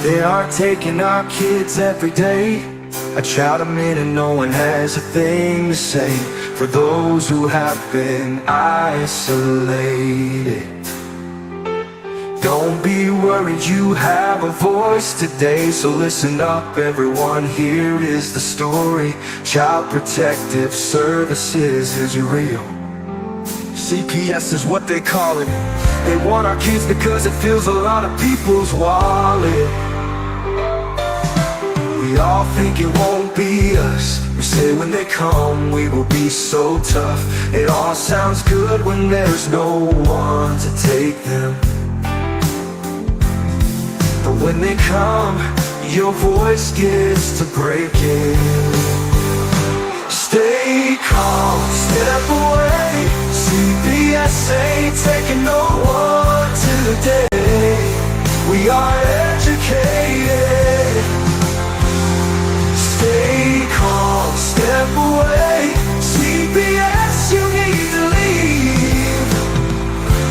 They are taking our kids every day. I shout them in and no one has a thing to say for those who have been isolated. Don't be worried, you have a voice today. So listen up everyone, here is the story. Child Protective Services is real. CPS is what they call it. They want our kids because it fills a lot of people's wallet. We all think it won't be us. We say when they come we will be so tough. It all sounds good when there's no one to take them. But when they come, your voice gets to breaking. Stay calm, step away. CPS ain't taking no one today. We are educated. Stay calm, step away. CPS, you need to leave.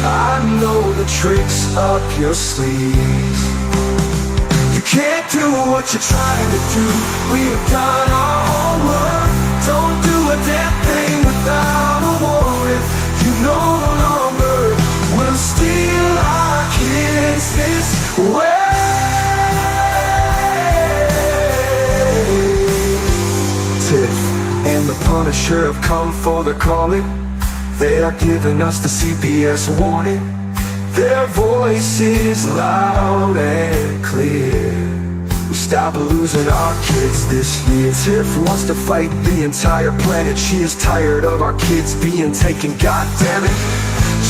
I know the tricks up your sleeve. You can't do what you're trying to do. We've done our homework. Don't do a damn thing without a warrant. You no longer will steal our kids this way. Tiff and the Punisher have come for the calling. They are giving us the CPS warning. Their voice is loud and clear. We stop losing our kids this year. Tiff wants to fight the entire planet. She is tired of our kids being taken, goddammit.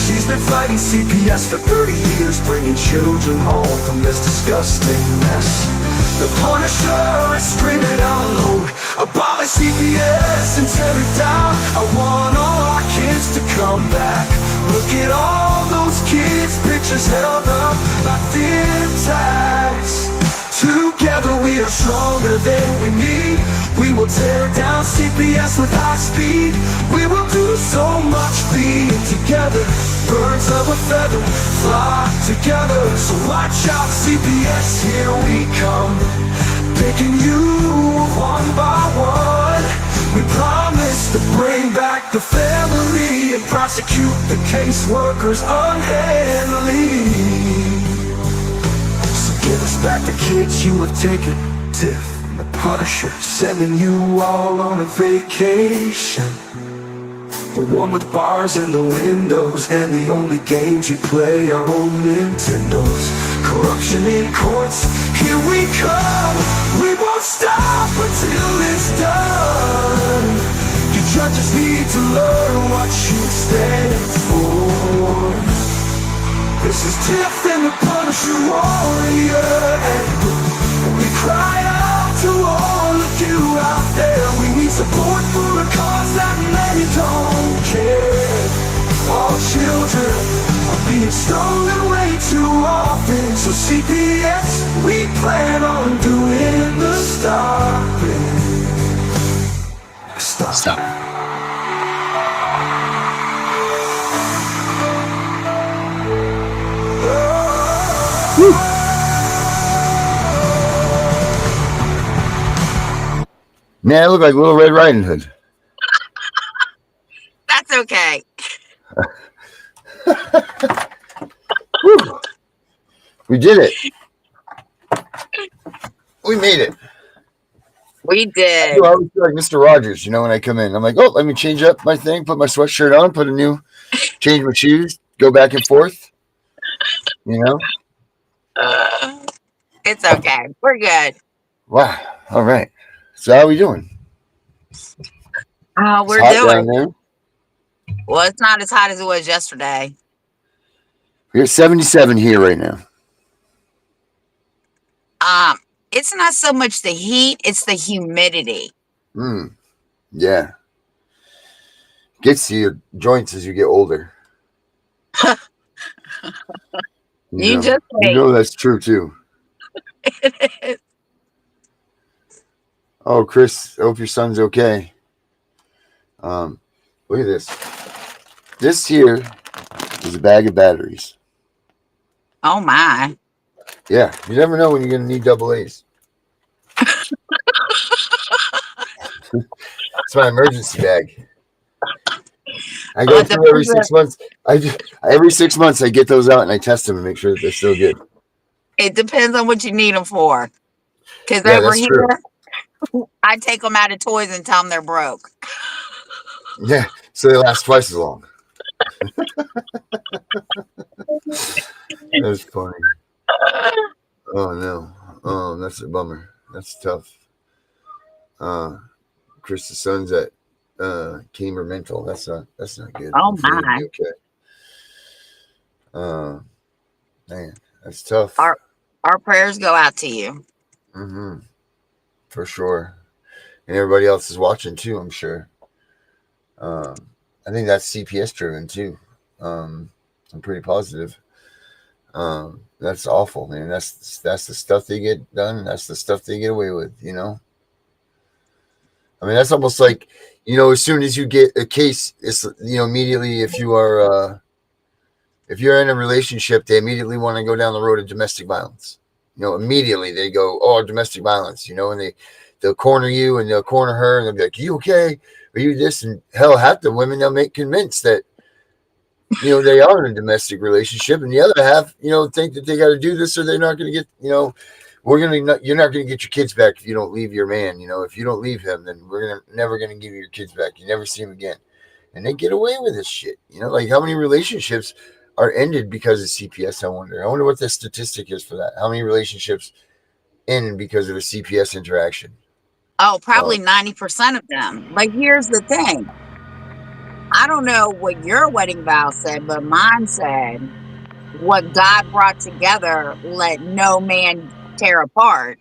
She's been fighting CPS for 30 years, bringing children home from this disgusting mess. The Punisher is screaming out loud, abolish CPS and tear it down. I want all our kids to come back. Look at all those kids' pictures held up like thin tags. Together we are stronger than we need. We will tear down CPS with high speed. We will do so much being together. Birds of a feather flock together. So watch out CPS, here we come. Picking you one by one. We promise to bring back the family and prosecute the caseworkers unhandily. So give us back the kids you have taken. Tiff and the Punisher sending you all on a vacation. The one with bars in the windows and the only games you play are on Nintendos. Corruption in courts, here we come. We won't stop until it's done. You judges need to learn what you stand for. This is Tiff and the Punisher warrior, and we cry out to all of you out there. We need support for a cause that many don't care. All children are being stolen way too often. So CPS, we plan on doing the stopping. Stop. Woo. Man, I look like Little Red Riding Hood. That's okay. We did it. We made it. We did. I always feel like Mr. Rogers, you know, when I come in. I'm like, oh, let me change up my thing, put my sweatshirt on, change my shoes, go back and forth. You know? It's okay. We're good. Wow. All right. So how are we doing? We're doing. Well, it's not as hot as it was yesterday. We're at 77 here right now. It's not so much the heat, it's the humidity. Yeah. Gets to your joints as you get older. You know that's true too. It is. Oh, Chris, I hope your son's okay. Look at this. This here is a bag of batteries. Oh my. Yeah, you never know when you're going to need double A's. It's my emergency bag. I go But through every 6 months. Every 6 months I get those out and I test them and make sure that they're still good. it depends on what you need them for. Because Yeah, over that's true. here, I take them out of toys and tell them they're broke. Yeah, so they last twice as long. That's funny. Oh no. Oh, that's a bummer. That's tough. Chris's son's at Cambridge Mental. That's not good. Oh Hopefully he'll my! be okay. Man, that's tough. Our prayers go out to you. Mm-hmm. For sure. And everybody else is watching too, I'm sure. I think that's CPS driven too. I'm pretty positive. That's awful, man. That's the stuff they get done. That's the stuff they get away with, you know? I mean, that's almost like, as soon as you get a case, it's, immediately if you're in a relationship, they immediately want to go down the road of domestic violence. Immediately they go, oh, domestic violence, and they'll corner you and they'll corner her and they'll be like, you okay? Are you this? And hell, half the women they'll make convinced that, they are in a domestic relationship, and the other half, think that they got to do this or they're not going to get, you're not going to get your kids back if you don't leave your man. If you don't leave him, then we're never going to give you your kids back. You never see him again. And they get away with this shit. Like how many relationships are ended because of CPS? I wonder what the statistic is for that. How many relationships end because of a CPS interaction? Oh, probably 90% of them. But here's the thing. I don't know what your wedding vow said, but mine said, what God brought together, let no man tear apart.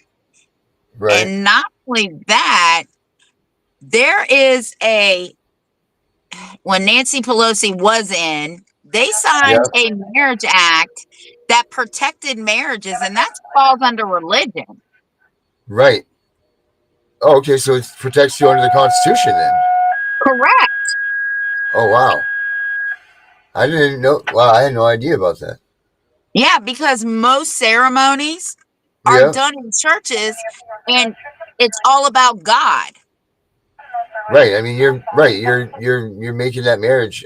Right. And not only that, there is when Nancy Pelosi was in, they Yeah. signed a marriage act that protected marriages, and that falls under religion. Right. Oh, okay. So it protects you under the Constitution then. Correct. Oh, wow. I didn't know. Wow, I had no idea about that. Yeah, because most ceremonies are Yeah. done in churches, and it's all about God. Right. I mean, you're right. You're making that marriage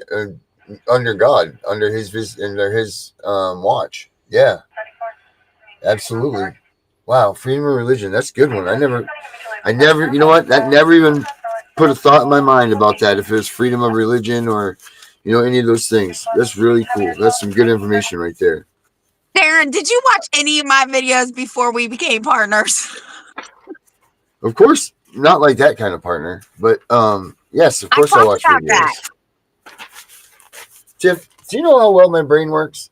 under God, under His watch. Yeah. Absolutely. Wow. Freedom of religion. That's a good one. I never. You know what? That never even put a thought in my mind about that. If it was freedom of religion or, any of those things. That's really cool. That's some good information right there. Darren, did you watch any of my videos before we became partners? Of course, not like that kind of partner, but yes, of I course I talked watch about that. videos. Tiff, do you know how well my brain works?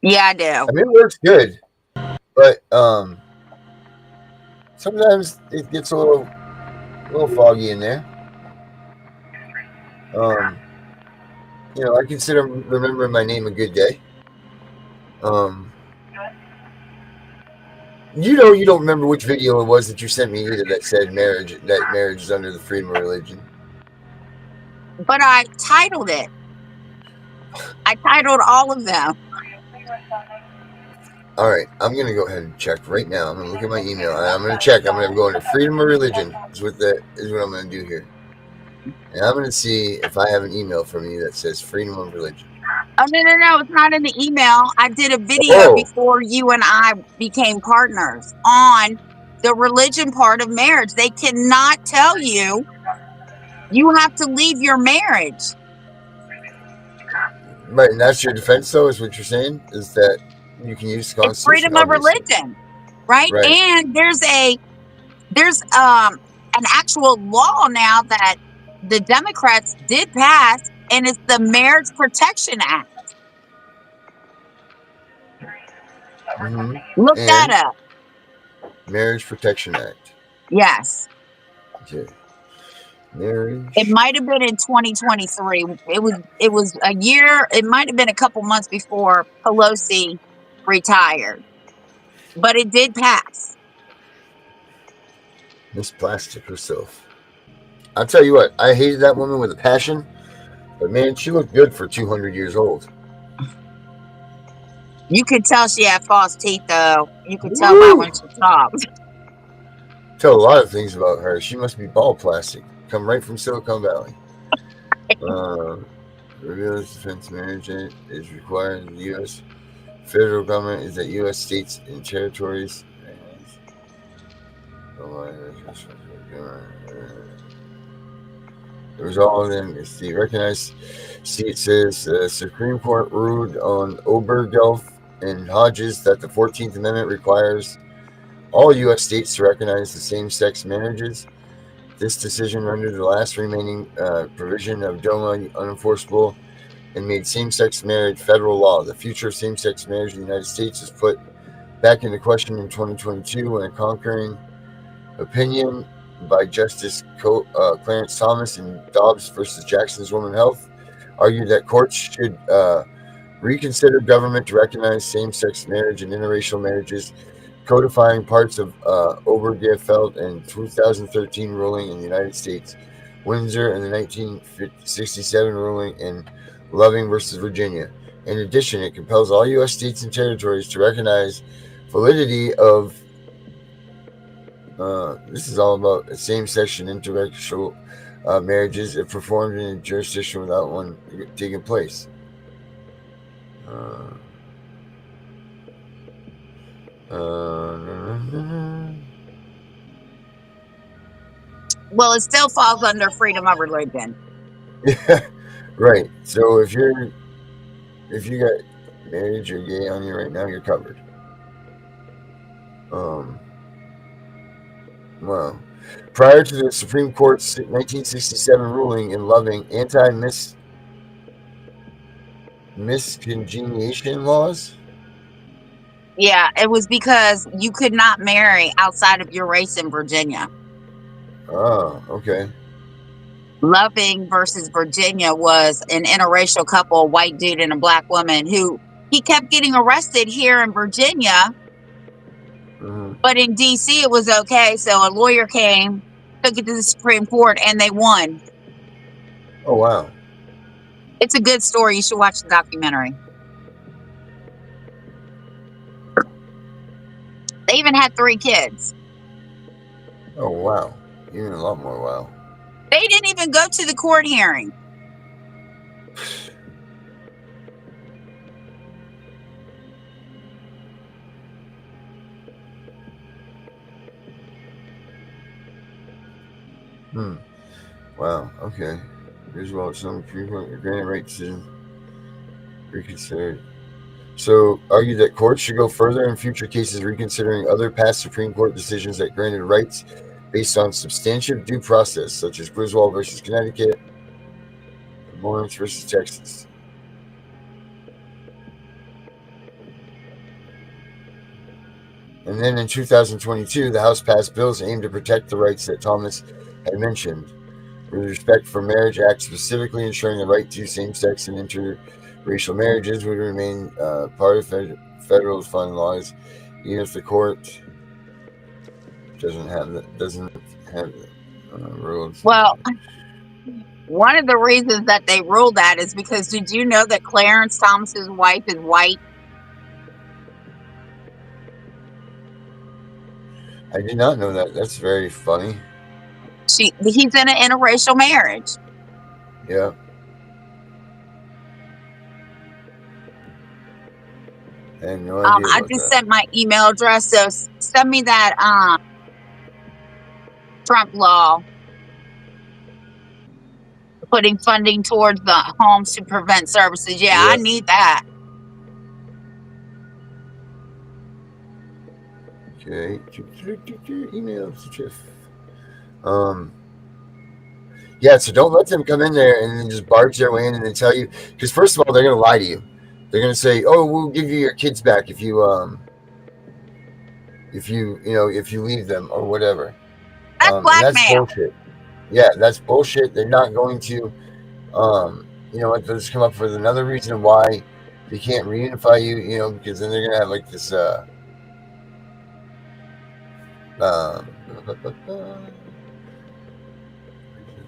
Yeah, I do. I mean, it works good, but sometimes it gets a little foggy in there. I consider remembering my name a good day. You don't remember which video it was that you sent me either that said that marriage is under the freedom of religion. But I titled it. I titled all of them. All right, I'm going to go ahead and check right now. I'm going to look at my email and I'm going to check. I'm going to go into freedom of religion is what I'm going to do here. And I'm going to see if I have an email from you that says freedom of religion. Oh, no. It's not in the email. I did a video before you and I became partners on the religion part of marriage. They cannot tell you have to leave your marriage. Right, and that's your defense, though, is what you're saying? Is that you can use the Constitution? It's freedom of religion, right? And there's an actual law now that the Democrats did pass, and it's the Marriage Protection Act. Mm-hmm. Look that up. Marriage Protection Act. Yes. Okay. Marriage. It might have been in 2023. It was a year. It might have been a couple months before Pelosi retired, but it did pass. Miss Plastic herself. I'll tell you what, I hated that woman with a passion, but man, she looked good for 200 years old. You could tell she had false teeth, though. You could tell by Woo! when she talked. Tell a lot of things about her. She must be ball plastic. Come right from Silicon Valley. Reveals defense marriage is required in the U.S. federal government is that U.S. states and territories. It was all of them. It's the recognized. See, it says Supreme Court ruled on Obergefell and Hodges that the 14th Amendment requires all U.S. states to recognize the same-sex marriages. This decision rendered the last remaining provision of DOMA unenforceable and made same-sex marriage federal law. The future of same-sex marriage in the United States is put back into question in 2022 when a concurring opinion by Justice Clarence Thomas in Dobbs versus Jackson's Women's Health argued that courts should reconsider government to recognize same-sex marriage and interracial marriages, codifying parts of Obergefell and 2013 ruling in the United States, Windsor and the 1967 ruling in Loving versus Virginia. In addition, it compels all U.S. states and territories to recognize validity of this is all about same-sex and interracial marriages if performed in a jurisdiction without one taking place. Well, it still falls under freedom of religion. Yeah, right. So if you got marriage or gay on you right now, you're covered. Well, prior to the Supreme Court's 1967 ruling in Loving, miscongeniation laws. Yeah, it was because you could not marry outside of your race in Virginia. Oh, okay. Loving versus Virginia was an interracial couple, a white dude and a black woman, who he kept getting arrested here in Virginia. But in DC, it was okay. So a lawyer came, took it to the Supreme Court, and they won. Oh, wow. It's a good story. You should watch the documentary. They even had 3 kids. Oh, wow. Even a lot more wow. They didn't even go to the court hearing. Wow. Okay. Here's what some people granted right decision reconsidered. So, argued that courts should go further in future cases, reconsidering other past Supreme Court decisions that granted rights based on substantive due process, such as Griswold versus Connecticut, Lawrence versus Texas. And then in 2022, the House passed bills aimed to protect the rights that Thomas had mentioned. With respect for Marriage Act, specifically ensuring the right to same-sex and interracial marriages would remain part of federal fund laws, even if the court doesn't have rules. Well, one of the reasons that they ruled that is because did you know that Clarence Thomas's wife is white? I did not know that. That's very funny. He's in an interracial marriage. Yeah. I had no idea. I just sent my email address, so send me that Trump law putting funding towards the homes to prevent services. Yeah, I need that. Okay. Email to Tiff. Yeah, so don't let them come in there and then just barge their way in and then tell you, because first of all, they're going to lie to you. They're going to say, "Oh, we'll give you your kids back if you leave them or whatever." That's blackmail. That's bullshit. Yeah, that's bullshit. They're not going to, let's come up with another reason why they can't reunify you, because then they're going to have like this,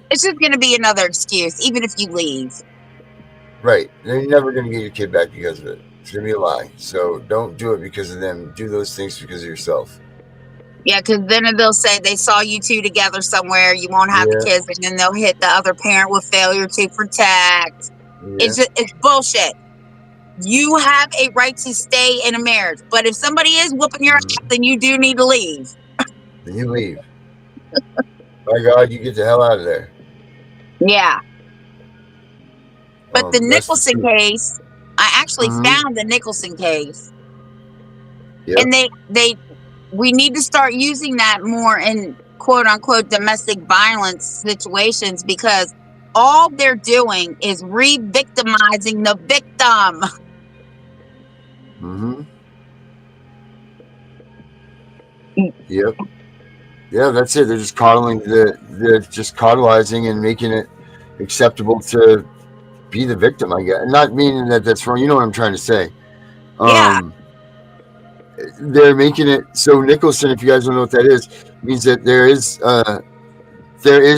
it's just going to be another excuse, even if you leave. Right. Then you're never going to get your kid back because of it. It's going to be a lie. So don't do it because of them. Do those things because of yourself. Yeah, because then they'll say they saw you two together somewhere. You won't have the Yeah. kids, and then they'll hit the other parent with failure to protect. Yeah. It's bullshit. You have a right to stay in a marriage, but if somebody is whooping your ass, then you do need to leave. Then you leave. My God, you get the hell out of there. Yeah. But the That's the Nicholson truth. case, I actually Mhm. found the Nicholson case, Yep. and we need to start using that more in quote unquote domestic violence situations, because all they're doing is re-victimizing the victim. Mm-hmm. Yep. Yeah, that's it. They're just coddling they're just coddling and making it acceptable to be the victim, I guess. Not meaning that that's wrong. You know what I'm trying to say. Yeah, They're making it so Nicholson, if you guys don't know what that is, means that there is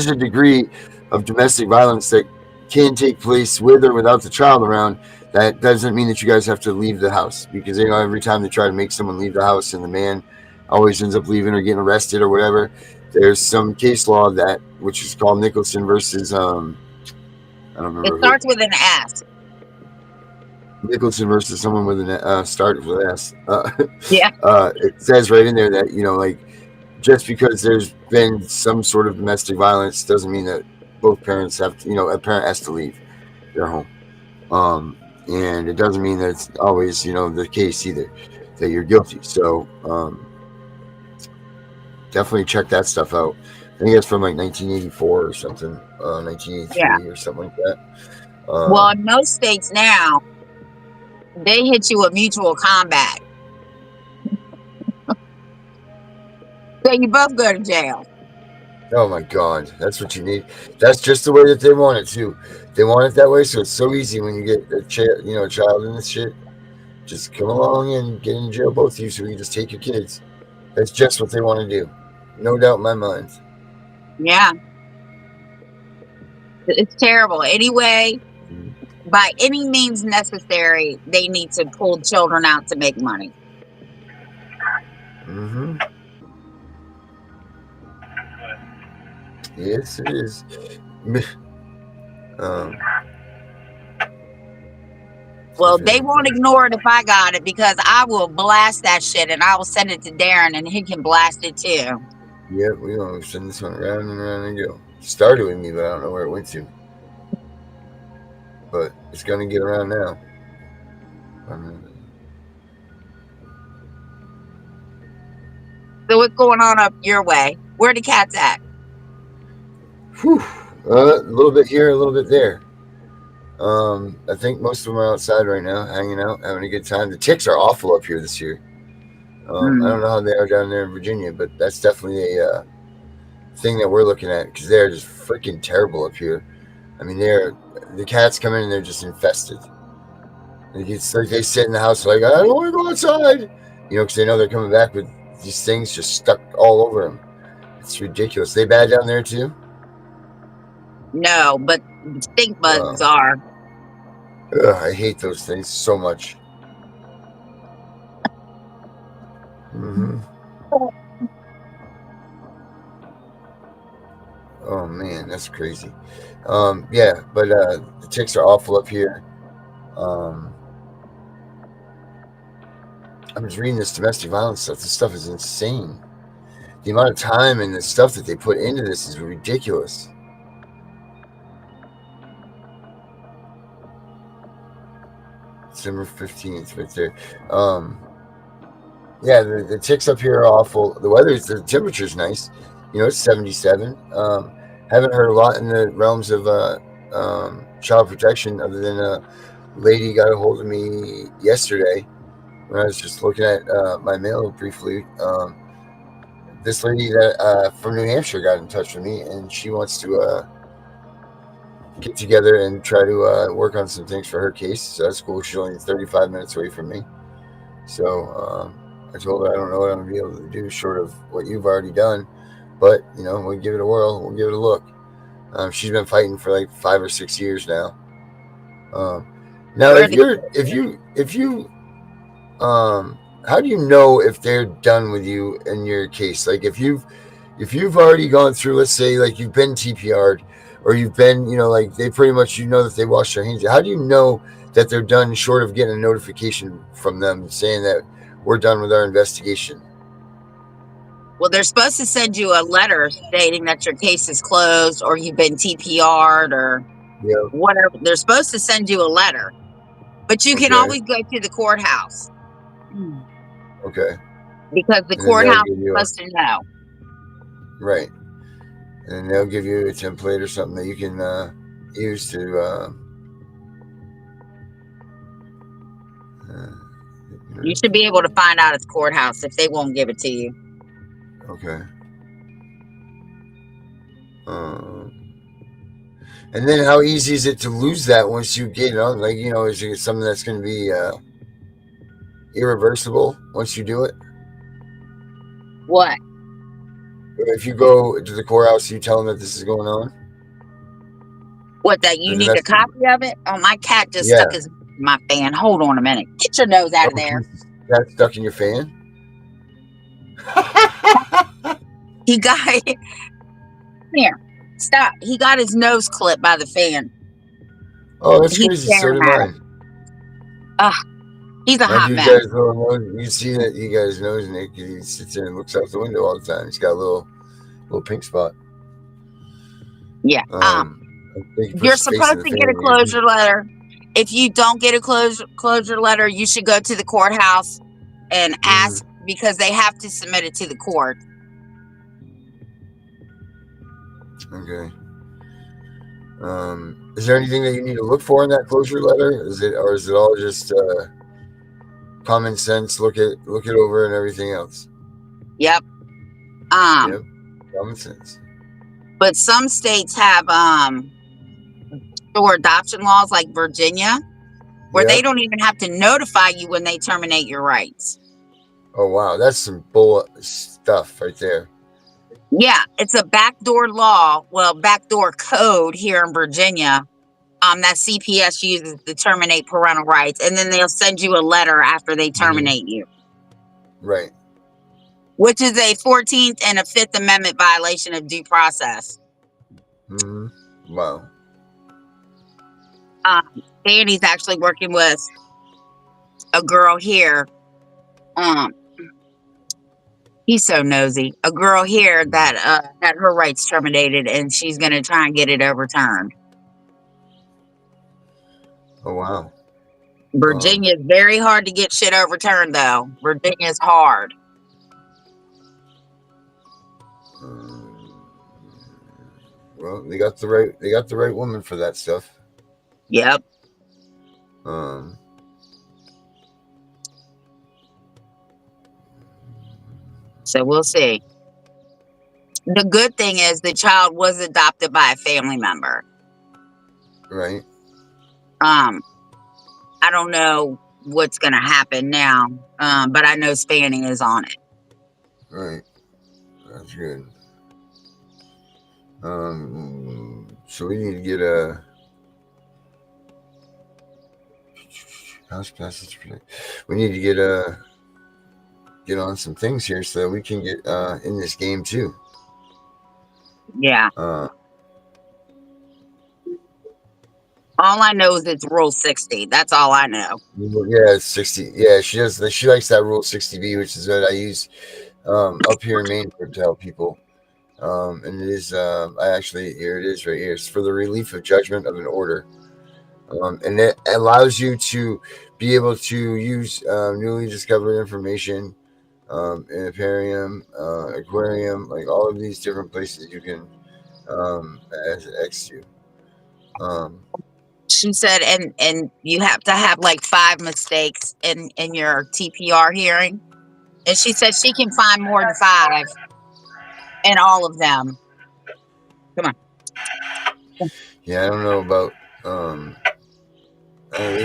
a degree of domestic violence that can take place with or without the child around. That doesn't mean that you guys have to leave the house, because every time they try to make someone leave the house and the man always ends up leaving or getting arrested or whatever, there's some case law that which is called Nicholson versus I don't it remember who. starts with an S. Nicholson versus someone with an start with an S. Yeah, It says right in there that like just because there's been some sort of domestic violence doesn't mean that both parents have to, a parent has to leave their home. And it doesn't mean that it's always, the case either, that you're guilty. So definitely check that stuff out. I think it's from like 1984 or something, yeah. 1983 or something like that. Well, in most states now, they hit you with mutual combat. So you both go to jail. Oh my God, that's what you need. That's just the way that they want it too. They want it that way, so it's so easy when you get a child in this shit. Just come along and get in jail, both of you, so we can just take your kids. That's just what they want to do. No doubt in my mind. Yeah, it's terrible. Anyway, by any means necessary, they need to pull children out to make money. Mm-hmm. Yes, it is. Well, they won't ignore it if I got it, because I will blast that shit and I will send it to Darren and he can blast it too. Yep, we're going to send this one around and around and go. Started with me, but I don't know where it went to. But it's going to get around now. So what's going on up your way? Where the cats at? Whew. A little bit here, a little bit there. I think most of them are outside right now, hanging out, having a good time. The ticks are awful up here this year. I don't know how they are down there in Virginia, but that's definitely a thing that we're looking at, because they're just freaking terrible up here. I mean, the cats come in and they're just infested. It's like they sit in the house like, I don't want to go outside, because they know they're coming back with these things just stuck all over them. It's ridiculous. They bad down there too? No, but stink bugs are. Ugh, I hate those things so much. Mm-hmm. Oh man, that's crazy. Yeah, but the ticks are awful up here. I'm just reading this domestic violence stuff. This stuff is insane. The amount of time and the stuff that they put into this is ridiculous. December 15th, right there. Yeah, the ticks up here are awful. The temperature's nice. It's 77. Haven't heard a lot in the realms of child protection, other than a lady got a hold of me yesterday when I was just looking at my mail briefly. This lady that from New Hampshire got in touch with me, and she wants to get together and try to work on some things for her case. So that's cool. She's only 35 minutes away from me. So I told her I don't know what I'm going to be able to do short of what you've already done. But, we'll give it a whirl. We'll give it a look. She's been fighting for like 5 or 6 years now. Now, Where if you how do you know if they're done with you in your case? Like if you've already gone through, let's say, like you've been TPR'd, or you've been, like they pretty much, that they wash their hands. How do you know that they're done, short of getting a notification from them saying that we're done with our investigation? Well, they're supposed to send you a letter stating that your case is closed or you've been TPR'd or Yeah. whatever. They're supposed to send you a letter, but you can Okay. always go to the courthouse Okay. because the And then they'll courthouse give is you supposed to know. right, and then they'll give you a template or something that you can use to. You should be able to find out at the courthouse if they won't give it to you. Okay. And then how easy is it to lose that once you get it on? Like, is it something that's going to be irreversible once you do it? What? If you go to the courthouse, you tell them that this is going on? What, that you The need a domestic. copy of it? Oh, my cat just Yeah. stuck his in my fan. Hold on a minute. Get your nose out of Oh, there. Jesus. That's stuck in your fan? He got here. Stop. He got his nose clipped by the fan. Oh, that's He's crazy. So staring did at it. mine. Ugh, he's a My hot dude mess. got his little nose. You see that he got his nose in it because he sits there and looks out the window all the time. He's got a little pink spot. Yeah. I think he You're puts his face in supposed the to fan. get a closure letter. If you don't get a closure letter, you should go to the courthouse and ask because they have to submit it to the court. Okay. Is there anything that you need to look for in that closure letter? Is it all just common sense? Look it over and everything else. Yep. Yep. Common sense. But some states have or adoption laws like Virginia, where they Yep. don't even have to notify you when they terminate your rights. Oh wow, that's some bull stuff right there. Yeah, it's a backdoor law, backdoor code here in Virginia. That CPS uses to terminate parental rights, and then they'll send you a letter after they terminate you, Right. which is a 14th and a 5th Amendment violation of due process. Wow. Danny's actually working with a girl here. He's so nosy. A girl here that had her rights terminated, and she's going to try and get it overturned. Oh wow. Virginia is very hard to get shit overturned, though. Virginia is hard. Well, they got the right woman for that stuff. Yep. So we'll see. The good thing is the child was adopted by a family member. Right. I don't know what's going to happen now, but I know Spanning is on it. Right. That's good. So we need to get a house passage. We need to get on some things here so that we can get in this game too. Yeah. All I know is it's Rule 60. That's all I know. Yeah, it's 60. Yeah, she does. She likes that Rule 60B, which is what I use up here in Maine to help people. And it is. Here it is right here. It's for the relief of judgment of an order, and it allows you to be able to use newly discovered information in aquarium, like all of these different places you can as X you. She said, and you have to have like 5 mistakes in your TPR hearing. And she said she can find more than 5 in all of them. Come on. Yeah, I don't know about. You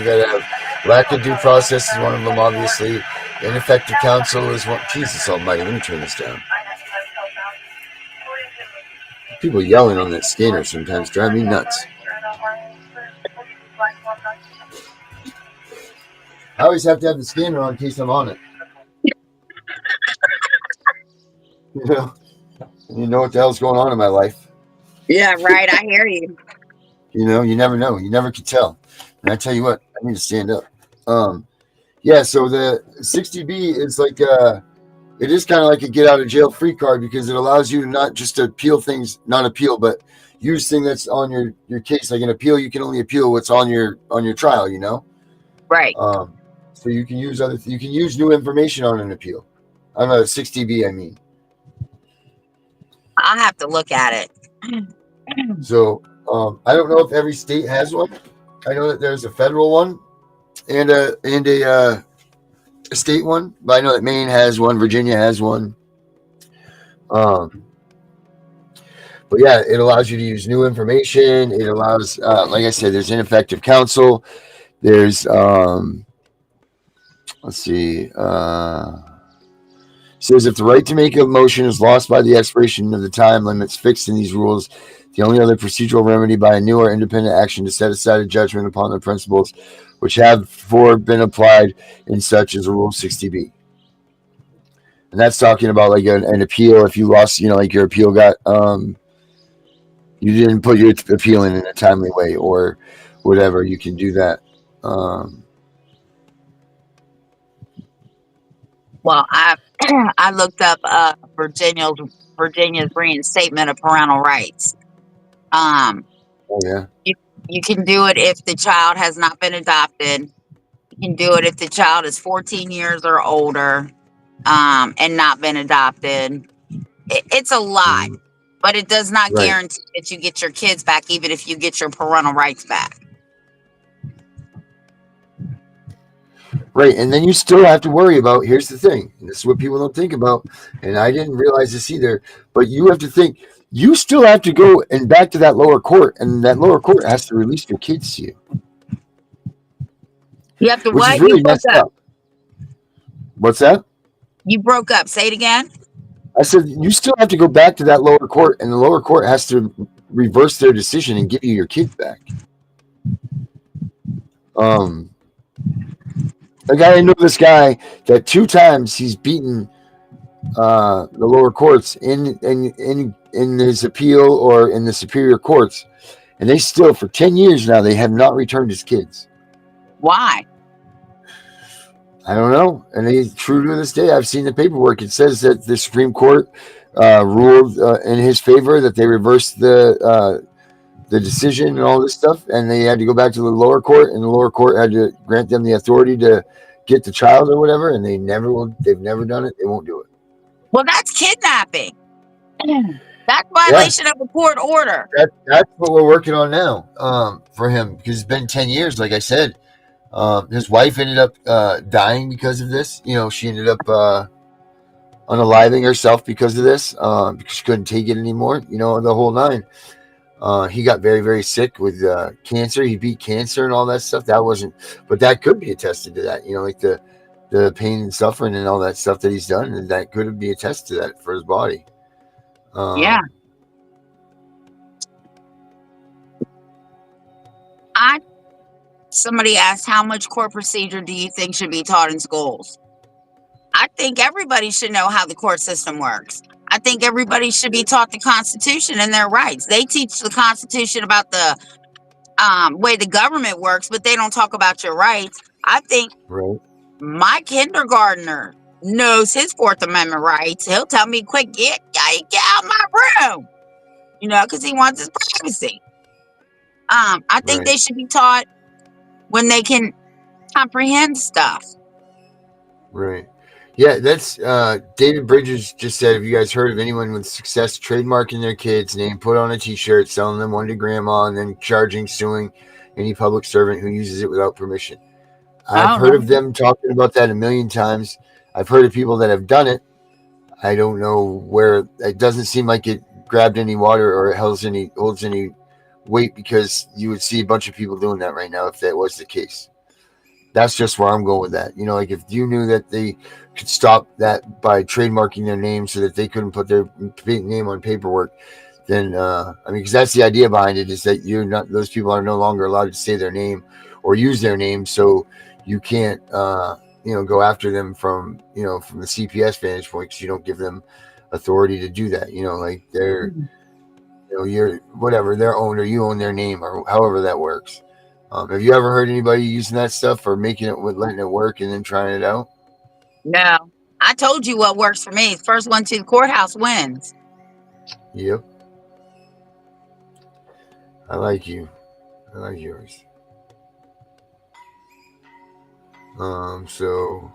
gotta have lack of due process is one of them, obviously. Ineffective counsel is one. Jesus Almighty, let me turn this down. People yelling on that scanner sometimes drive me nuts. I always have to have the scanner on in case I'm on it. You know what the hell's going on in my life. Yeah, right. I hear you. You never know. You never can tell. And I tell you what, I need to stand up. Yeah. So the 60B is like it is kind of like a get out of jail free card because it allows you to not just appeal things, not appeal, but use thing that's on your case. Like an appeal, you can only appeal what's on your trial. Right. So you can use you can use new information on an appeal. On a 60B, I mean. I'll have to look at it. So I don't know if every state has one. I know that there's a federal one and a state one, but I know that Maine has one, Virginia has one. But yeah, it allows you to use new information. It allows, like I said, there's ineffective counsel. There's let's see. Says if the right to make a motion is lost by the expiration of the time limits fixed in these rules, the only other procedural remedy by a new or independent action to set aside a judgment upon the principles which have before been applied in such as a Rule 60B. And that's talking about like an appeal. If you lost, like your appeal got, you didn't put your appeal in a timely way or whatever, you can do that. Well, I looked up Virginia's reinstatement of parental rights. Oh yeah. You can do it if the child has not been adopted. You can do it if the child is 14 years or older, and not been adopted. It's a lot, but it does not Right. guarantee that you get your kids back, even if you get your parental rights back. Right. And then you still have to worry about, here's the thing, and this is what people don't think about, and I didn't realize this either, but you have to think, you still have to go and back to that lower court, and that lower court has to release your kids to you. You have to which what? is really You broke messed up. What's that? You broke up. Say it again. I said, you still have to go back to that lower court, and the lower court has to reverse their decision and give you your kids back. I know this guy that 2 times he's beaten the lower courts in his appeal or in the superior courts, and they still, for 10 years now, they have not returned his kids. Why? I don't know. And he's true to this day. I've seen the paperwork. It says that the Supreme Court ruled in his favor, that they reversed the decision and all this stuff, and they had to go back to the lower court, and the lower court had to grant them the authority to get the child or whatever, and they never will. They've never done it. They won't do it. Well, that's kidnapping. That's violation of a court order. That's what we're working on now for him, because it's been 10 years, like I said. His wife ended up dying because of this. She ended up unaliving herself because of this, because she couldn't take it anymore, the whole nine. He got very, very sick with cancer. He beat cancer and all that stuff. But that could be attested to that, like the pain and suffering and all that stuff that he's done, and that could be attested to that for his body. Yeah. Somebody asked, how much court procedure do you think should be taught in schools? I think everybody should know how the court system works. I think everybody should be taught the Constitution and their rights. They teach the Constitution about the way the government works, but they don't talk about your rights. I think my kindergartner knows his Fourth Amendment rights. He'll tell me, quick, get out of my room, because he wants his privacy. I think they should be taught when they can comprehend stuff. Right. Yeah, that's David Bridges just said, have you guys heard of anyone with success trademarking their kid's name, put on a t-shirt, selling them one to grandma, and then suing any public servant who uses it without permission? I've heard of them talking about that a million times. I've heard of people that have done it. I don't know where. It doesn't seem like it grabbed any water or holds any weight, because you would see a bunch of people doing that right now if that was the case. That's just where I'm going with that. Like if you knew that they could stop that by trademarking their name so that they couldn't put their name on paperwork, then because that's the idea behind it, is that those people are no longer allowed to say their name or use their name. So you can't, go after them from the CPS vantage point, because you don't give them authority to do that. Like they're, you're whatever, their owner, you own their name, or however that works. Have you ever heard anybody using that stuff, or letting it work and then trying it out? No, I told you what works for me. First one to the courthouse wins. Yep. I like you. I like yours. So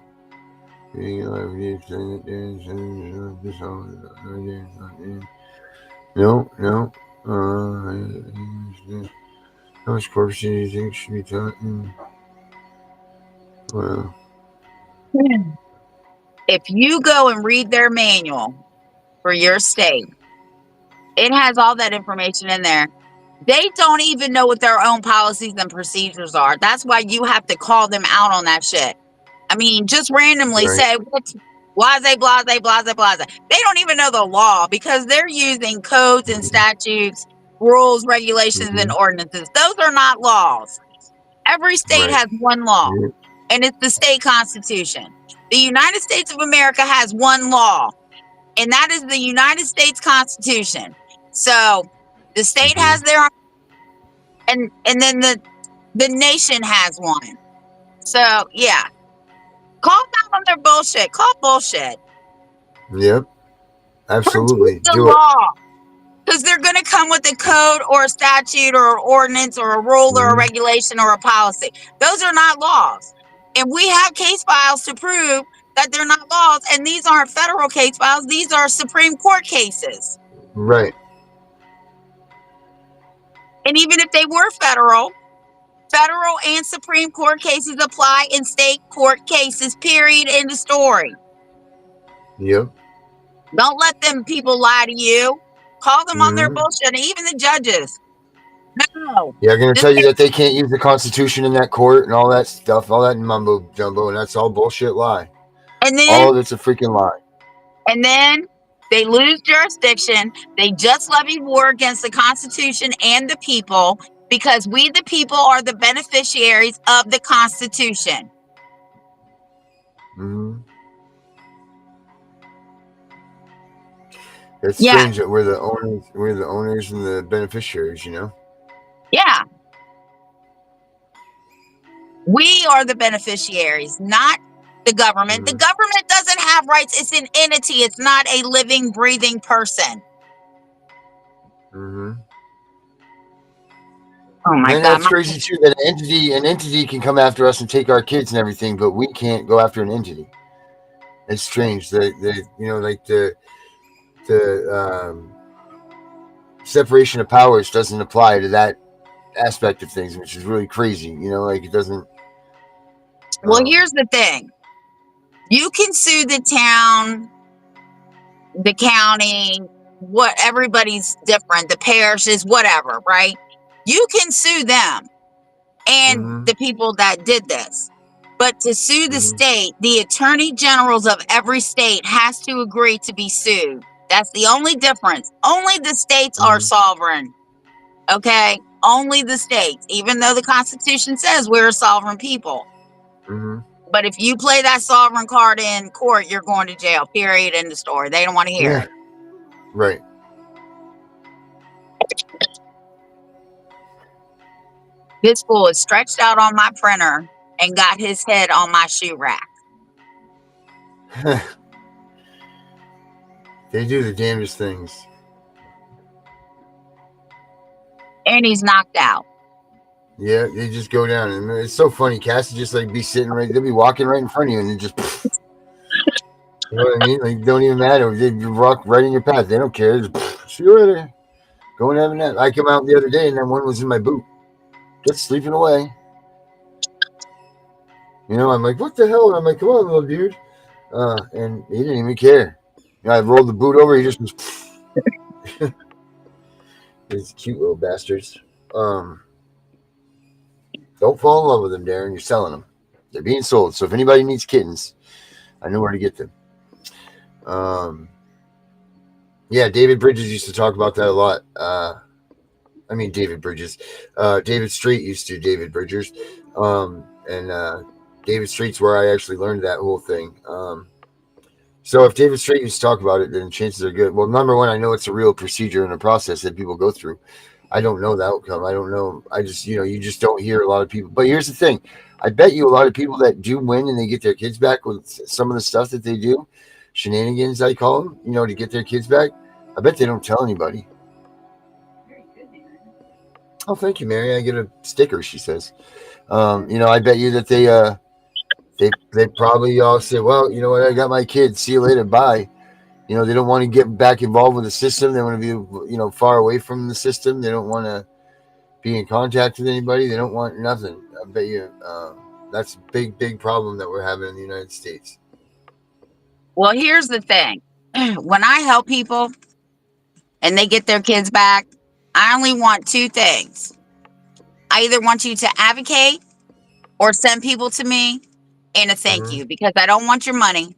no. How much corpse do you think should be taught? Well, If you go and read their manual for your state, it has all that information in there. They don't even know what their own policies and procedures are. That's why you have to call them out on that shit. I mean, just randomly right. say, blase, blase, blase, blase. They don't even know the law because they're using codes and statutes, rules, regulations, and ordinances. Those are not laws. Every state Right. has one law, Yeah. and it's the state constitution. The United States of America has one law, and that is the United States Constitution. So the state has their own, and then the nation has one. So yeah, call them on their bullshit. Call bullshit. Yep. Absolutely. The Do it. law, because they're going to come with a code or a statute or an ordinance or a rule or a regulation or a policy. Those are not laws, and we have case files to prove that they're not laws. And these aren't federal case files; these are Supreme Court cases. Right. And even if they were federal and Supreme Court cases apply in state court cases, period, end of story. Yep. Don't let them people lie to you. Call them on their bullshit, and even the judges. No. Yeah, they're going to tell you that they can't use the Constitution in that court and all that stuff, all that mumbo jumbo, and that's all bullshit lie. And then all of it's a freaking lie. And then they lose jurisdiction. They just levied war against the Constitution and the people, because we, the people, are the beneficiaries of the Constitution. It's strange that we're the owners and the beneficiaries, Yeah. We are the beneficiaries, not the government. The government doesn't have rights. It's an entity. It's not a living, breathing person. Oh my and God. That's crazy too, that an entity can come after us and take our kids and everything, but we can't go after an entity. It's strange that the separation of powers doesn't apply to that aspect of things, which is really crazy. It doesn't. Well, here's the thing. You can sue the town, the county, everybody's different, the parishes, whatever, right? You can sue them and the people that did this. But to sue the state, the attorney generals of every state has to agree to be sued. That's the only difference. Only the states are sovereign. Okay? Only the states, even though the Constitution says we're a sovereign people. But if you play that sovereign card in court, you're going to jail, period, end of story. They don't want to hear it. Right. This fool is stretched out on my printer and got his head on my shoe rack. They do the damnedest things. And he's knocked out. Yeah, they just go down. And it's so funny. Cassie just be sitting they'll be walking right in front of you and they just, you know what I mean? Don't even matter. They walk right in your path. They don't care. Just, see you later. Go and have a nap. I came out the other day and that one was in my boot, just sleeping away. I'm like, what the hell? And I'm like, come on, little dude. And he didn't even care. I rolled the boot over. He just was. These cute little bastards. Don't fall in love with them, Darren. You're selling them. They're being sold. So if anybody needs kittens, I know where to get them. Yeah, David Bridges used to talk about that a lot. David Bridges. David Straight used to David Bridgers. And David Street's where I actually learned that whole thing. So if David Street used to talk about it, then chances are good. Well, number one, I know it's a real procedure and a process that people go through. I don't know the outcome. I don't know. I just, you just don't hear a lot of people. But here's the thing. I bet you a lot of people that do win and they get their kids back with some of the stuff that they do, shenanigans, I call them, to get their kids back. I bet they don't tell anybody. Oh, thank you, Mary. I get a sticker, she says. I bet you that they probably all say, well, you know what, I got my kids. See you later. Bye. They don't want to get back involved with the system. They want to be, far away from the system. They don't want to be in contact with anybody. They don't want nothing. I bet you that's a big, big problem that we're having in the United States. Well, here's the thing. When I help people and they get their kids back, I only want two things. I either want you to advocate or send people to me and a thank you, because I don't want your money.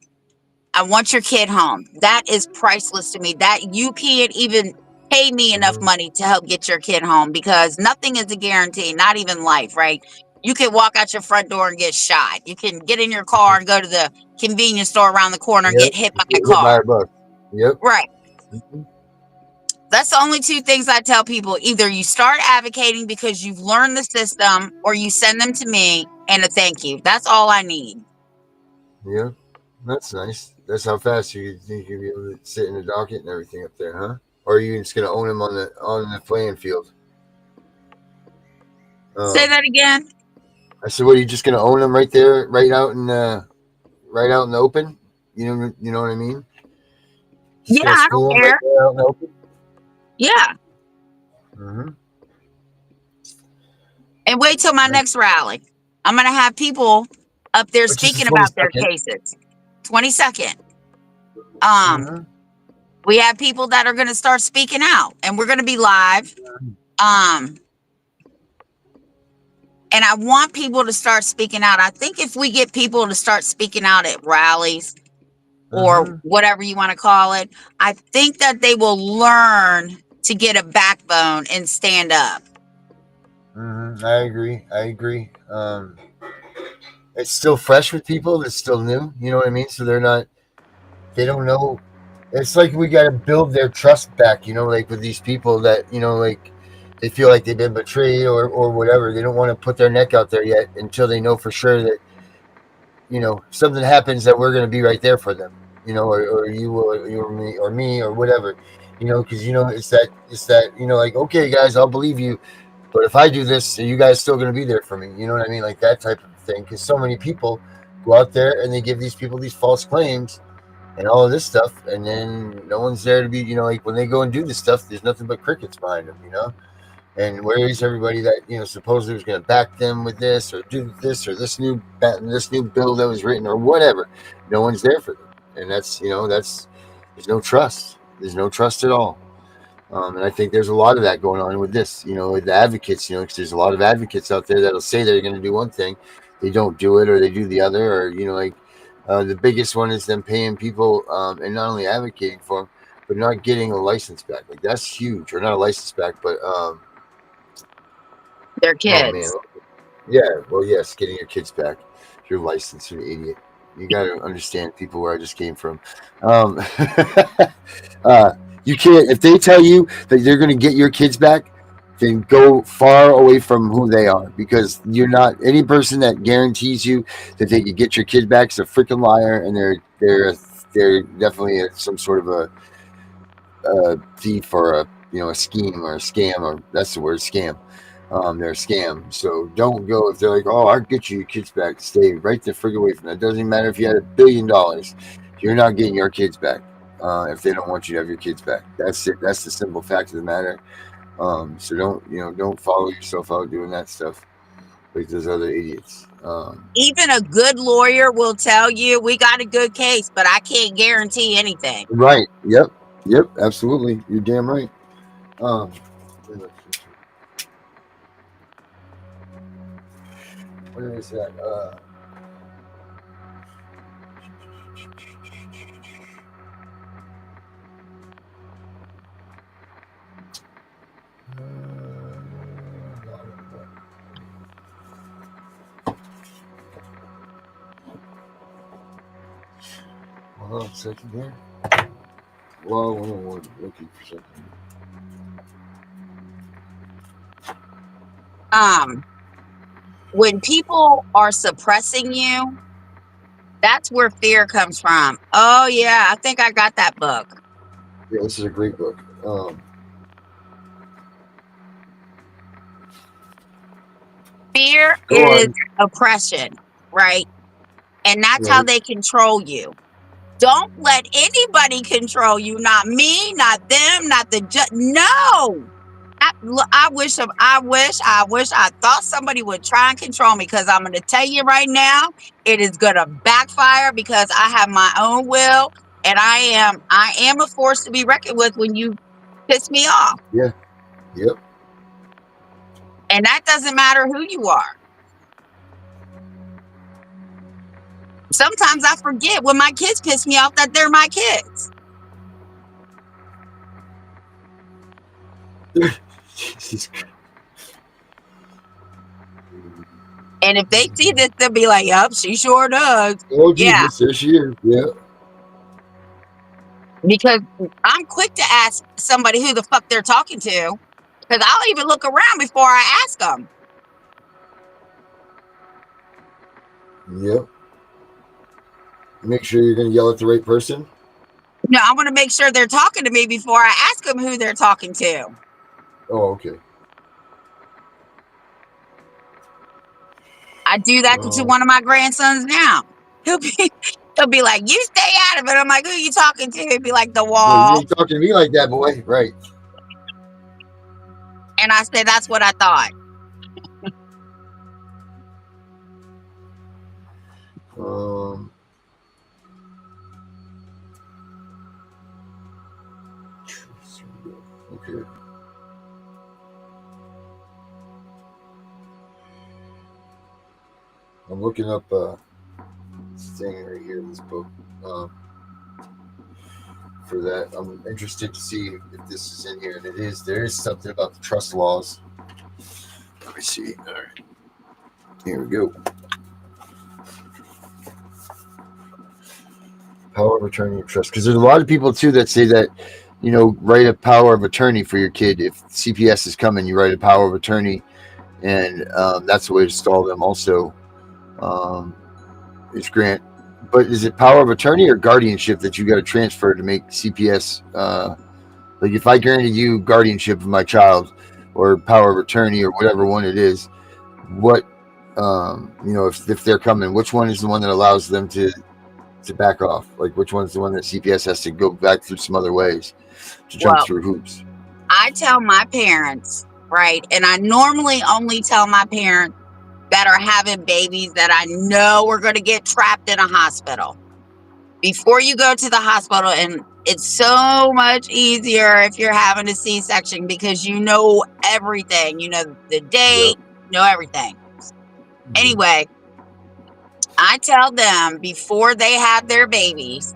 I want your kid home. That is priceless to me. That you can't even pay me enough money to help get your kid home, because nothing is a guarantee, not even life, right? You can walk out your front door and get shot. You can get in your car and go to the convenience store around the corner and get hit by a Get hit by car. a bus. Yep. Right. That's the only two things I tell people. Either you start advocating because you've learned the system, or you send them to me and a thank you. That's all I need. Yeah. That's nice. That's how fast you think you'll be able to sit in the docket and everything up there, huh? Or are you just gonna own them on the playing field? Say that again. I said, what, are you just gonna own them right there, right out in the open? You know what I mean? Just Yeah, gonna I school don't them right care. there out in the open. Yeah. And wait till my next rally. I'm going to have people up there Which is the speaking about their 22nd. cases. 22nd. We have people that are going to start speaking out, and we're going to be live. And I want people to start speaking out. I think if we get people to start speaking out at rallies or whatever you want to call it, I think that they will learn to get a backbone and stand up. I agree. It's still fresh with people. It's still new. You know what I mean? So they don't know. It's like we got to build their trust back, like with these people that, like they feel like they've been betrayed or whatever. They don't want to put their neck out there yet until they know for sure that, something happens, that we're going to be right there for them, or you or me or whatever, because, it's that, like, okay, guys, I'll believe you. But if I do this, are you guys still going to be there for me? You know what I mean? Like that type of thing. Because so many people go out there and they give these people these false claims and all of this stuff, and then no one's there to be, like when they go and do this stuff, there's nothing but crickets behind them. And where is everybody that supposedly was going to back them with this or do this or this new bill that was written or whatever? No one's there for them, and that's there's no trust. There's no trust at all. And I think there's a lot of that going on with this, with the advocates, because there's a lot of advocates out there that'll say they're going to do one thing, they don't do it, or they do the other, or, like the biggest one is them paying people and not only advocating for them, but not getting a license back. Like that's huge, or not a license back, but Their oh man, kids. yeah, well, yes, getting your kids back, your license, you idiot. You got to understand people where I just came from. You can't, if they tell you that they're going to get your kids back, then go far away from who they are, because you're not, any person that guarantees you that they can get your kid back is a freaking liar, and they're definitely some sort of a thief or a scheme or a scam, or that's the word, scam. They're a scam. So don't go if they're like, oh, I'll get you your kids back. Stay right the frig away from that. It doesn't matter if you had $1 billion. You're not getting your kids back if they don't want you to have your kids back. That's it. That's the simple fact of the matter. So don't follow yourself out doing that stuff like those other idiots. Even a good lawyer will tell you we got a good case, but I can't guarantee anything. Right. Yep. Absolutely. You're damn right. What is that? Hold on a second here. Law 101, looking for something. When people are suppressing you, that's where fear comes from. Oh yeah, I think I got that book. Yeah, this is a great book. Fear Go is on. oppression, right? And that's how Right. they control you. Don't let anybody control you. Not me, not them, not the judge. No. I wish I thought somebody would try and control me, because I'm going to tell you right now, it is going to backfire, because I have my own will, and I am a force to be reckoned with when you piss me off. Yeah. Yep. And that doesn't matter who you are. Sometimes I forget when my kids piss me off that they're my kids. Jesus Christ. And if they see this, they'll be like, "Yup, she sure does." Oh, Yeah, Jesus. There she is. Yeah. because I'm quick to ask somebody who the fuck they're talking to, because I'll even look around before I ask them. Yep. Make sure you're going to yell at the right person. No, I want to make sure they're talking to me before I ask them who they're talking to. Oh, okay. I do that to one of my grandsons now. He'll be like, "You stay out of it." I'm like, "Who you talking to?" He'll be like, "The Well, you wall." ain't talking to me like that, boy. Right. And I said, "That's what I thought." Okay. I'm looking up this thing right here, this book. For that, I'm interested to see if this is in here, and it is. There is something about the trust laws. Let me see. All right. Here we go. Power of attorney and trust. Because there's a lot of people too that say that, write a power of attorney for your kid. If CPS is coming, you write a power of attorney, and that's the way to stall them. Also, is grant. But is it power of attorney or guardianship that you got to transfer to make CPS? Like if I granted you guardianship of my child, or power of attorney, or whatever one it is, what, if they're coming, which one is the one that allows them to back off? Like which one's the one that CPS has to go back through some other ways to jump Well, through hoops? I tell my parents, right? And I normally only tell my parents that are having babies that I know are going to get trapped in a hospital. Before you go to the hospital, and it's so much easier if you're having a C-section, because you know everything. You know the date, you know everything. Anyway, I tell them before they have their babies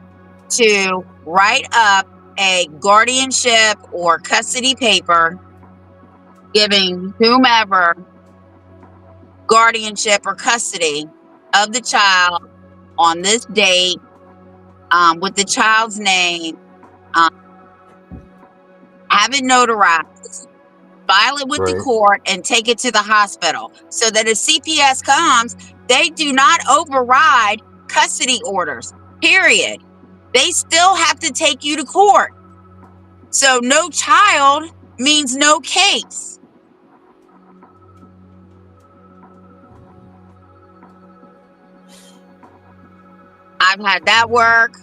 to write up a guardianship or custody paper giving whomever guardianship or custody of the child on this date, with the child's name, have it notarized, file it with the court, and take it to the hospital, so that if CPS comes, they do not override custody orders, period. They still have to take you to court. So no child means no case. I've had that work.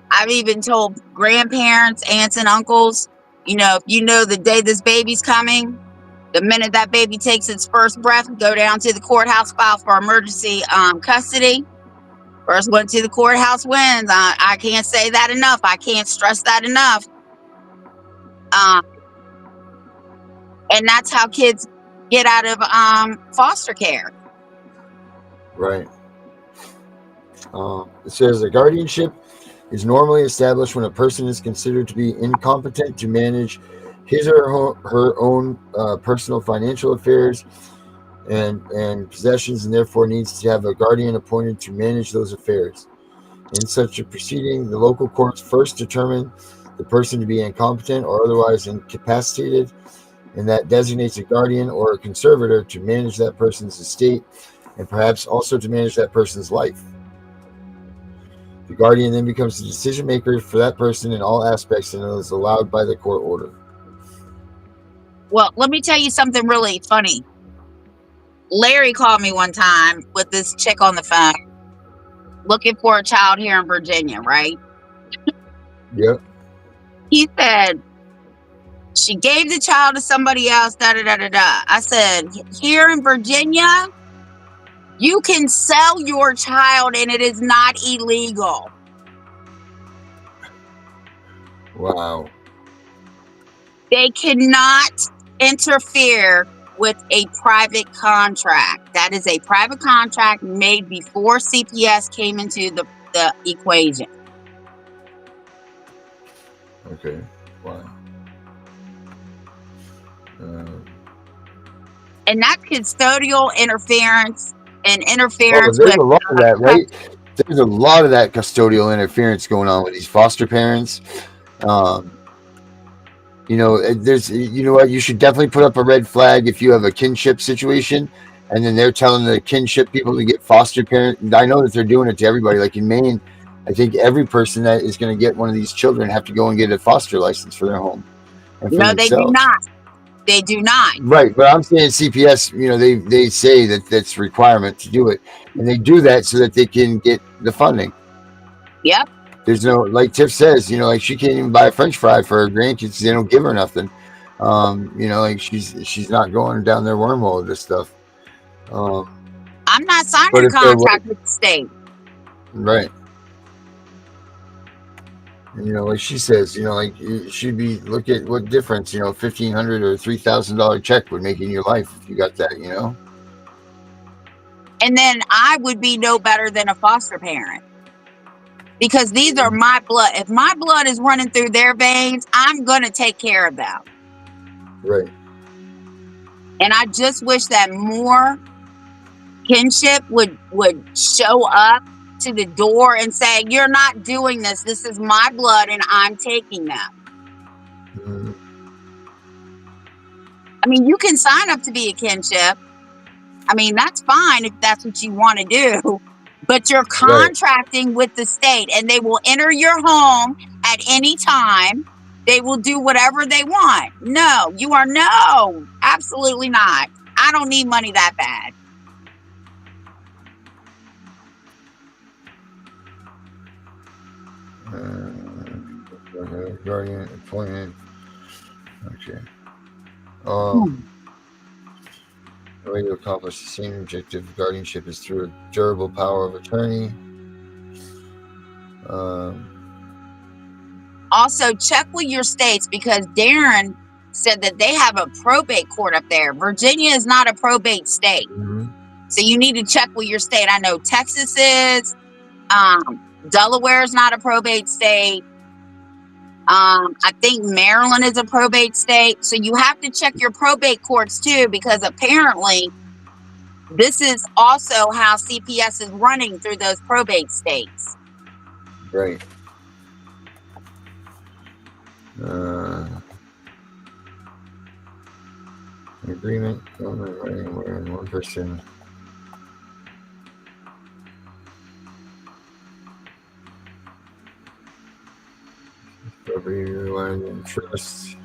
I've even told grandparents, aunts, and uncles, if you know the day this baby's coming, the minute that baby takes its first breath, go down to the courthouse, file for emergency custody. First one to the courthouse wins. I can't say that enough. I can't stress that enough. And that's how kids get out of foster care. Right. It says a guardianship is normally established when a person is considered to be incompetent to manage his or her own personal financial affairs and possessions, and therefore needs to have a guardian appointed to manage those affairs. In such a proceeding, the local courts first determine the person to be incompetent or otherwise incapacitated, and that designates a guardian or a conservator to manage that person's estate and perhaps also to manage that person's life. The guardian then becomes the decision maker for that person in all aspects and is allowed by the court order. Well, let me tell you something really funny. Larry called me one time with this chick on the phone looking for a child here in Virginia, right? Yep. He said, she gave the child to somebody else, da da da da da. I said, here in Virginia, you can sell your child and it is not illegal. Wow. They cannot interfere with a private contract. That is a private contract made before CPS came into the equation. Okay. Wow. And that's custodial interference and Oh, interference there's with a lot of that, right? There's a lot of that custodial interference going on with these foster parents. There's, you know what, you should definitely put up a red flag if you have a kinship situation and then they're telling the kinship people to get foster parent. I know that they're doing it to everybody. Like in Maine, I think every person that is going to get one of these children have to go and get a foster license for their home and for no, they do themselves. not. They do not. Right, but I'm saying CPS, they say that that's a requirement to do it, and they do that so that they can get the funding. Yep. There's no, like Tiff says, like she can't even buy a French fry for her grandkids. They don't give her nothing. Like she's not going down their wormhole with this stuff. I'm not signing But a if they're contract with the state. right, like she says, like she'd be look at what difference, $1,500 or $3,000 check would make in your life if you got that, And then I would be no better than a foster parent. Because these are my blood. If my blood is running through their veins, I'm going to take care of them. Right. And I just wish that more kinship would show up to the door and say, you're not doing this. This is my blood and I'm taking them. I mean, you can sign up to be a kinship. I mean, that's fine if that's what you want to do. But you're contracting with the state and they will enter your home at any time. They will do whatever they want. No, absolutely not. I don't need money that bad. Guardian appointment. Okay. The way to accomplish the same objective of guardianship is through a durable power of attorney. Also, check with your states because Darren said that they have a probate court up there. Virginia is not a probate state. So you need to check with your state. I know Texas is. Delaware is not a probate state. I think Maryland is a probate state. So you have to check your probate courts too, because apparently this is also how CPS is running through those probate states. Right. Agreement, where one person property relies on trust.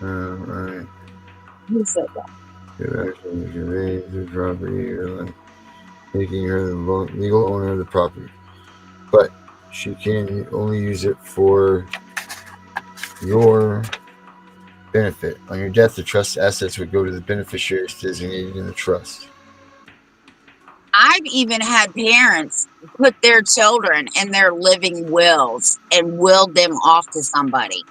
Right. Who said that? Good action conveys the property, or making her the legal owner of the property, but she can only use it for your benefit. On your death, the trust assets would go to the beneficiaries designated in the trust. I've even had parents put their children in their living wills and willed them off to somebody.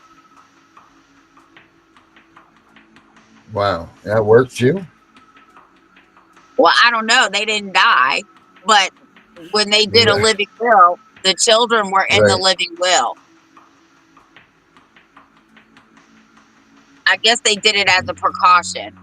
Wow, that worked too? Well, I don't know. They didn't die, but when they did a living will, the children were in the living will. I guess they did it as a precaution.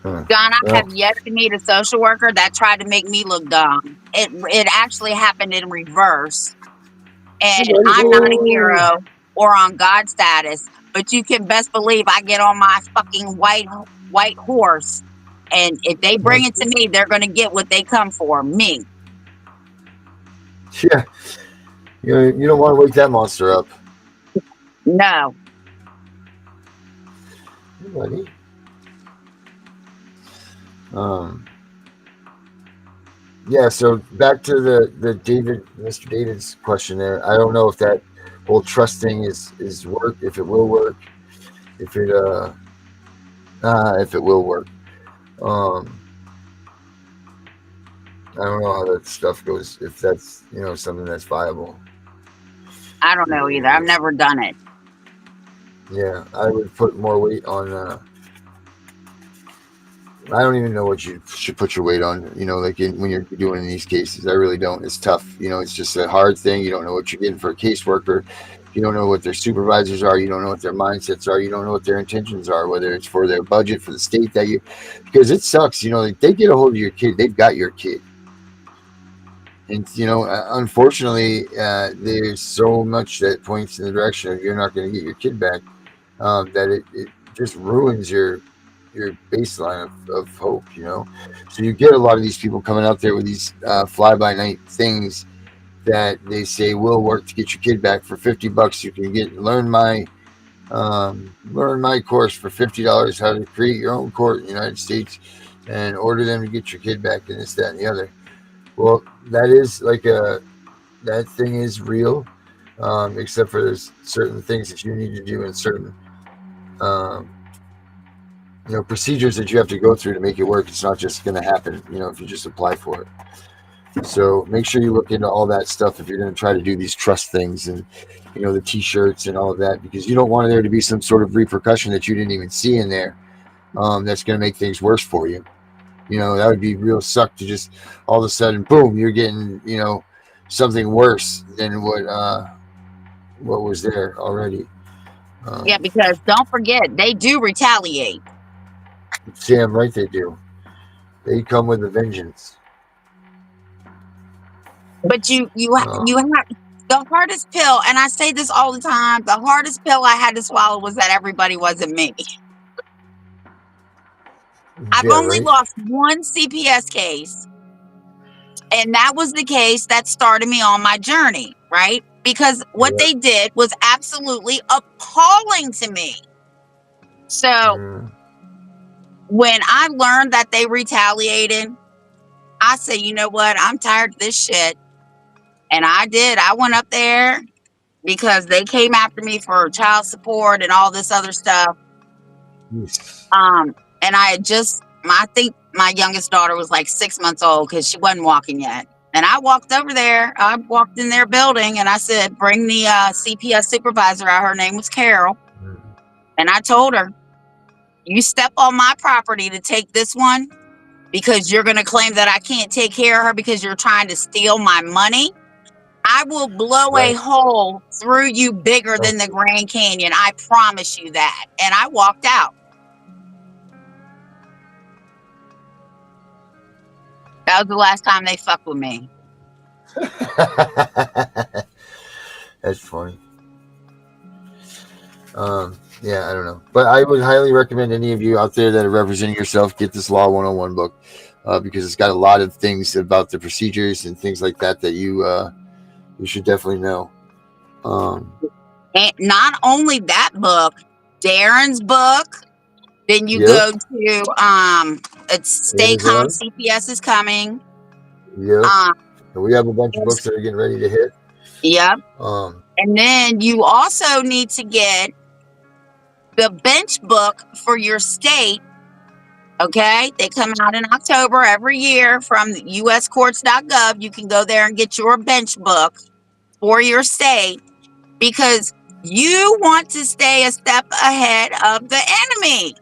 Huh. John, I have Well, yet to meet a social worker that tried to make me look dumb. It actually happened in reverse. And I'm not a oh, hero or on God status, but you can best believe I get on my fucking white horse, and if they bring it to me, they're gonna get what they come for, me. yeah, you don't want to wake that monster up. No, Hey, buddy. Um, yeah. So back to Mr. David's question there. I don't know if that whole trust thing is work. If it will work. If it if it will work. Um, I don't know how that stuff goes. If that's something that's viable. I don't know either. I've never done it. Yeah, I would put more weight on. I don't even know what you should put your weight on. Like when you're doing in these cases, I really don't. It's tough. It's just a hard thing. You don't know what you're getting for a caseworker. You don't know what their supervisors are. You don't know what their mindsets are. You don't know what their intentions are. Whether it's for their budget for the state because it sucks. Like they get a hold of your kid. They've got your kid. And unfortunately, there's so much that points in the direction of you're not going to get your kid back, that it just ruins your baseline of hope. So you get a lot of these people coming out there with these fly by night things that they say will work to get your kid back for $50. You can learn my course for $50, how to create your own court in the United States, and order them to get your kid back, and this, that, and the other. Well, that is that thing is real, except for there's certain things that you need to do and certain um, procedures that you have to go through to make it work. It's not just going to happen, if you just apply for it. So make sure you look into all that stuff if you're going to try to do these trust things and the T-shirts and all of that, because you don't want there to be some sort of repercussion that you didn't even see in there, that's going to make things worse for you. That would be real suck to just all of a sudden, boom, you're getting, something worse than what was there already. Yeah, because don't forget, they do retaliate. Damn right they do. They come with a vengeance. But you Uh, you have the hardest pill, and I say this all the time. The hardest pill I had to swallow was that everybody wasn't me. I've yeah, only right. lost one CPS case, and that was the case that started me on my journey, right? Because what Yeah. they did was absolutely appalling to me. So Mm, when I learned that they retaliated, I said, you know what? I'm tired of this shit. And I did. I went up there because they came after me for child support and all this other stuff. yes. And I think my youngest daughter was like 6 months old because she wasn't walking yet. And I walked over there. I walked in their building and I said, bring the CPS supervisor out. Her name was Carol. Mm, And I told her, you step on my property to take this one because you're going to claim that I can't take care of her because you're trying to steal my money. I will blow a right. hole through you bigger Oh, than the Grand Canyon. I promise you that. And I walked out. That was the last time they fucked with me. that's funny. Yeah, I don't know, but I would highly recommend any of you out there that are representing yourself get this Law 101 book, because it's got a lot of things about the procedures and things like that that you should definitely know. Um, And not only that book, Darren's book. Then you yep, go to it's Staycom Amazon. CPS is coming. Yep, Um, and we have a bunch of there's- books that are getting ready to hit. yep. Um, And then you also need to get the bench book for your state. Okay, they come out in October every year from uscourts.gov. You can go there and get your bench book for your state because you want to stay a step ahead of the enemy.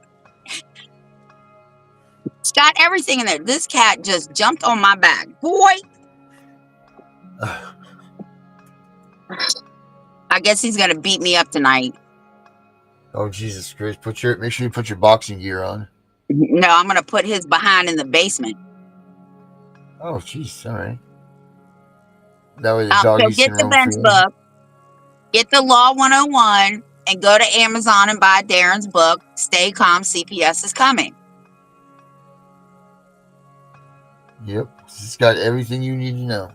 It's got everything in there. This cat just jumped on my back. Boy, I I guess he's gonna beat me up tonight. Oh, Jesus Christ. Make sure you put your boxing gear on. No, I'm gonna put his behind in the basement. Oh, jeez. All right. That way the So doggies get can the roam bench free. book, get the Law 101, and go to Amazon and buy Darren's book, Stay Calm, CPS is Coming. Yep. It's got everything you need to know.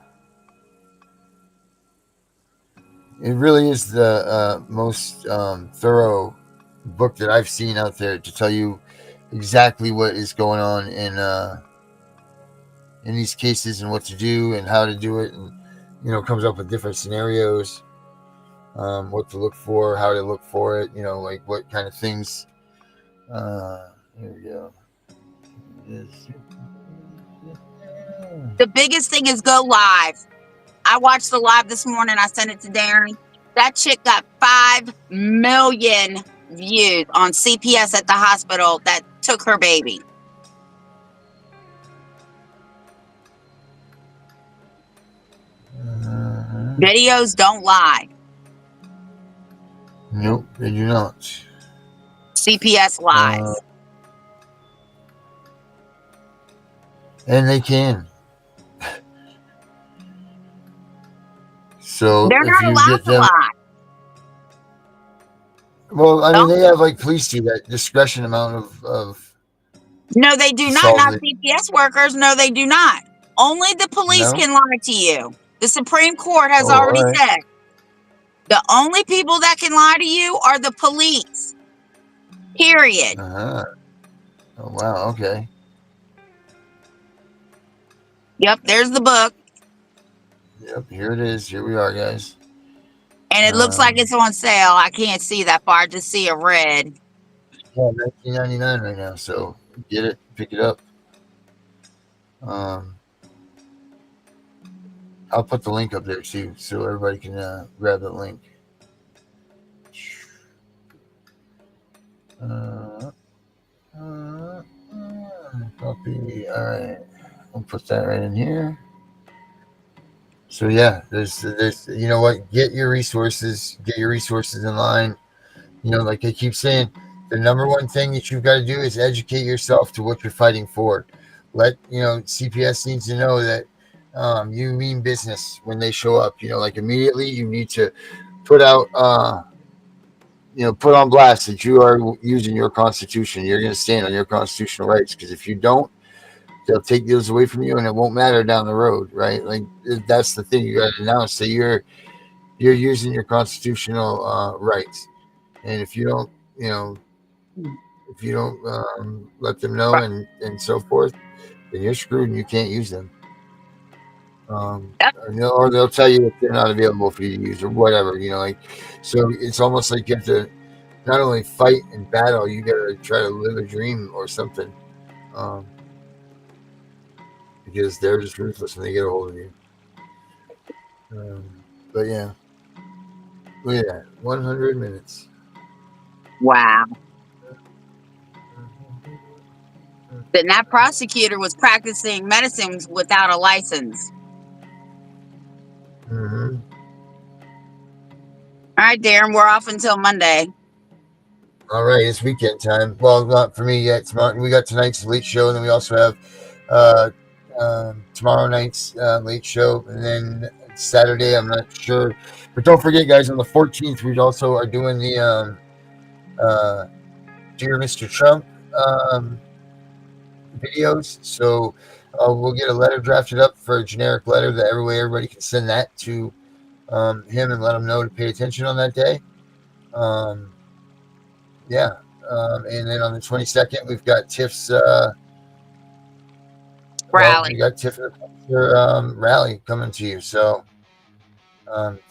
It really is the most thorough book that I've seen out there to tell you exactly what is going on in these cases and what to do and how to do it, and comes up with different scenarios, what to look for, how to look for it, like what kind of things. Here we go. The biggest thing is go live. I watched the live this morning. I sent it to Darren. That chick got 5 million views on CPS at the hospital that took her baby. Videos don't lie. Nope, they do not. CPS lies. And they can. So They're if not you allowed get to them, lie. well, I mean, Don't. they have like police do that discretion amount of No, they do to not. solve Not it. CPS workers. No, they do not. Only the police No. can lie to you. The Supreme Court has Oh, all already right. said the only people that can lie to you are the police. Period. Uh-huh. Oh, wow. Okay. Yep, there's the book. Yep. Here it is. Here we are, guys. And it looks like it's on sale. I can't see that far. I just see a red. Yeah, $19.99 right now. So get it, pick it up. I'll put the link up there too, so everybody can grab the link. Copy. All right, I'll put that right in here. So yeah, there's you know what? Get your resources in line. Like I keep saying, the number one thing that you've got to do is educate yourself to what you're fighting for. CPS needs to know that you mean business when they show up. Like immediately you need to put out, put on blast that you are using your Constitution. You're going to stand on your constitutional rights, because if you don't, they'll take those away from you, and it won't matter down the road, right? Like that's the thing, you got to announce that you're using your constitutional rights, and if you don't, let them know and so forth, then you're screwed and you can't use them. Yep. Or they'll tell you if they're not available for you to use or whatever. So it's almost like you have to not only fight and battle, you got to try to live a dream or something. Because they're just ruthless when they get a hold of you. But yeah, look at that, 100 minutes. Wow. Then that prosecutor was practicing medicine without a license. Mm-hmm. All right, Darren, we're off until Monday. All right, it's weekend time. Well, not for me yet. Tomorrow we got tonight's late show, and then we also have tomorrow night's late show, and then Saturday I'm not sure. But don't forget, guys, on the 14th we also are doing the Dear Mr. Trump videos. So we'll get a letter drafted up for a generic letter that everybody can send that to him and let him know to pay attention on that day. Yeah. And then on the 22nd, we've got Tiff's Rally. we got Tiff rally coming to you. So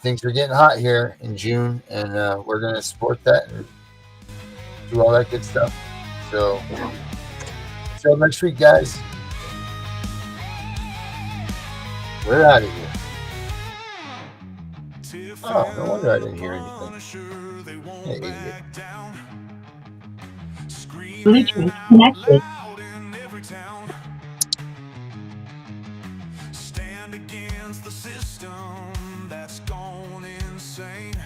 things are getting hot here in June, and we're going to support that and do all that good stuff. So until next week, guys, we're out of here. Oh, no wonder I didn't hear anything. Hey, idiot. Bluetooth connected. Stand against the system that's gone insane.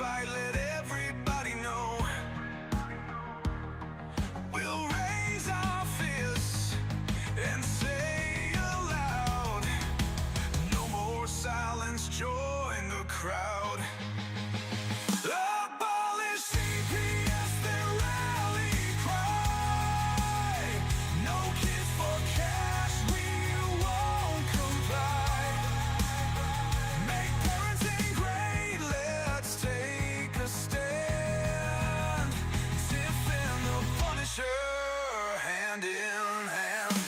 fight, let everybody know. We'll raise our fists and say aloud, no more silence, join the crowd. Abolish CPS, their rally cry. No kids for cash, we won't comply. Make parenting great, let's take a stand. Tiff and the Punisher, hand in hand.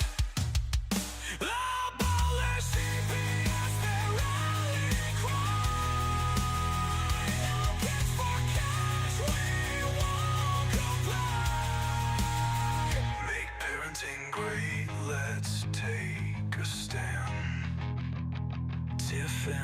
Abolish CPS, their rally cry. No kids for cash, we won't comply. Make parenting great, let's take a stand. Tiff and